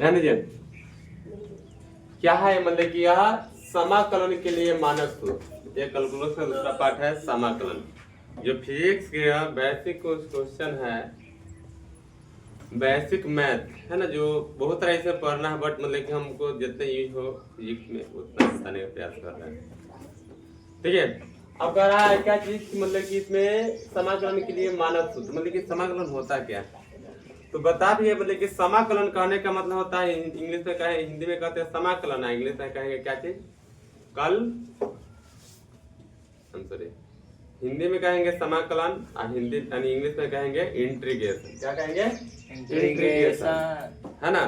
ध्यान दीजिए क्या है, मतलब कि यह समाकलन के लिए मानक सूत्र। ये कैलकुलस का दूसरा पार्ट है समाकलन, जो फिजिक्स के बेसिक क्वेश्चन है, बेसिक मैथ है ना, जो बहुत तरह से पढ़ना है, बट मतलब कि हमको जितने यूज हो फिजिक्स में उतना बताने का प्रयास कर रहे हैं। ठीक है, अब कह रहा है क्या चीज, मतलब कि इसमें समाकलन के लिए मानक सूत्र, मतलब कि समाकलन होता क्या है तो बता दिए। मतलब कि समाकलन कहने का मतलब होता है, इंग्लिश में कहे, हिंदी में कहते हैं समाकलन है, इंग्लिश में कहेंगे क्या चीज, सॉरी हिंदी में कहेंगे समाकलन और हिंदी यानी इंग्लिश में कहेंगे इंटीग्रेशन। क्या कहेंगे, इंटीग्रेशन, है ना।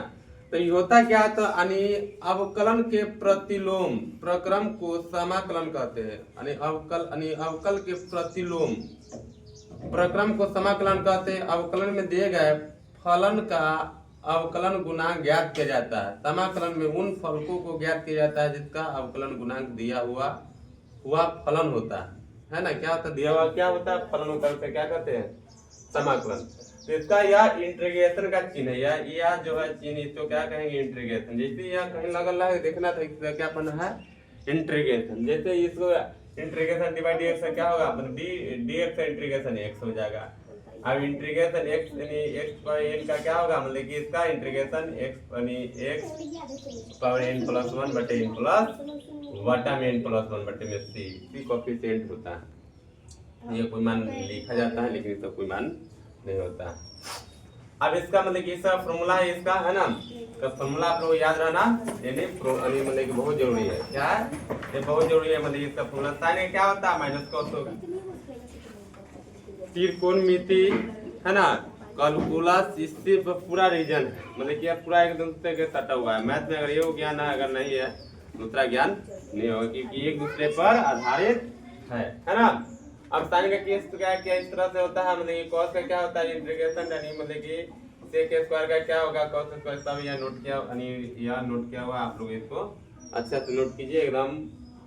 तो ये होता क्या, तो यानी अवकलन के प्रतिलोम प्रक्रम को समाकलन कहते हैं, यानी अवकल के प्रतिलोम प्रक्रम को समाकलन कहते हैं। अवकलन में दिए गए फलन का अवकलन गुणांक ज्ञात किया जाता है। समाकलन में उन फलकों को ज्ञात किया जाता है जिसका अवकलन गुणांक दिया हुआ फलन होता है ना। क्या होता है, दिया हुआ क्या होता है, फलन होता है, उसे क्या कहते हैं, समाकलन। तो इसका यह इंटीग्रेशन का चिन्ह है, यह जो है चिन्ह, इसको क्या कहेंगे, इंटीग्रेशन। जैसे यह कहीं लगा है, देखना था इसका क्या बना है, इंटीग्रेशन। जैसे इसको इंटीग्रेशन डिवाइड एक्स से क्या होगा, dx इंटीग्रेशन x हो जाएगा। अब इंटीग्रेशन x यानी x पर n का क्या होगा, मतलब कि इसका इंटीग्रेशन x यानी x पावर n प्लस 1 बटे n प्लस वाटा में n प्लस 1 बटे में c कोएफिशिएंट होता है। ये कोई मान लिखा जाता है, लेकिन इसका कोई मान नहीं होता। अब इसका मतलब कि इसका फॉर्मूला है, इसका है ना, तो फॉर्मूला आप लोग याद रहना, यानी मतलब कि बहुत जरूरी है। क्या है, ये बहुत जरूरी है। मतलब इसका फॉर्मूला साइन क्या होता है, माइनस cos होगा। त्रिकोणमिति है ना, कैलकुलस, इससे पूरा रीजन है, मतलब कि पूरा एक दूसरे के सटा हुआ है। मैथ में अगर ये ज्ञान है, अगर नहीं है दूसरा ज्ञान नहीं होगा, क्योंकि एक दूसरे पर आधारित है ना। अब साइन का केस तो क्या इस तरह से होता है, मतलब कि cos का क्या होता है, इंटीग्रेशन यानी मतलब कि sec स्क्वायर का क्या होगा, cos स्क्वायर। सब यह नोट किया, यानी यह नोट किया हुआ, आप लोग इसको अच्छा से नोट कीजिए एकदम,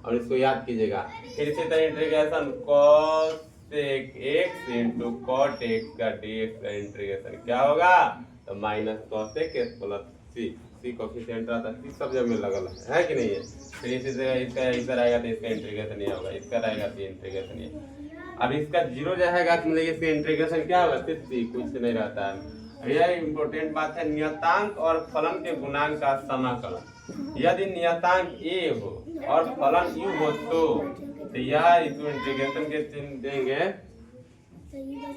और इसको याद कीजिएगा। फिर इसी तरह integration cos sec x into cot x का dx का इंटीग्रेशन क्या होगा, तो minus cos x plus c coefficient रहता है, सब जगह में लगल है कि नहीं है। फिर इसी तरह इसका इधर आएगा तो इसका इंटीग्रेशन ये होगा, इसका रहेगा तो इंटीग्रेशन ये। अब इसका जीरो जाएगा तो मतलब इसका इंटीग्रेशन क्या होगा, सिर्फ सी, कुछ नहीं रहता है। यह इम्पोर्टेंट बात है, नियतांक और फलन के गुणांक का समाकलन। यदि नियतांक a हो और फलन u हो तो यह इसको इंटीग्रेशन के चिन्ह देंगे,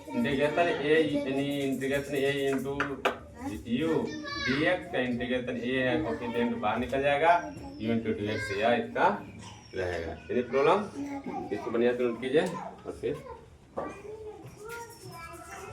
इंटीग्रेशन a यानी integration a into u dx का इंटीग्रेशन a है, कोएफिशिएंट बाहर निकल जाएगा, u इंटू dx यह इसका रहेगा। यदि प्रॉब्लम इसको बढ़िया से नोट कीजिए और फिर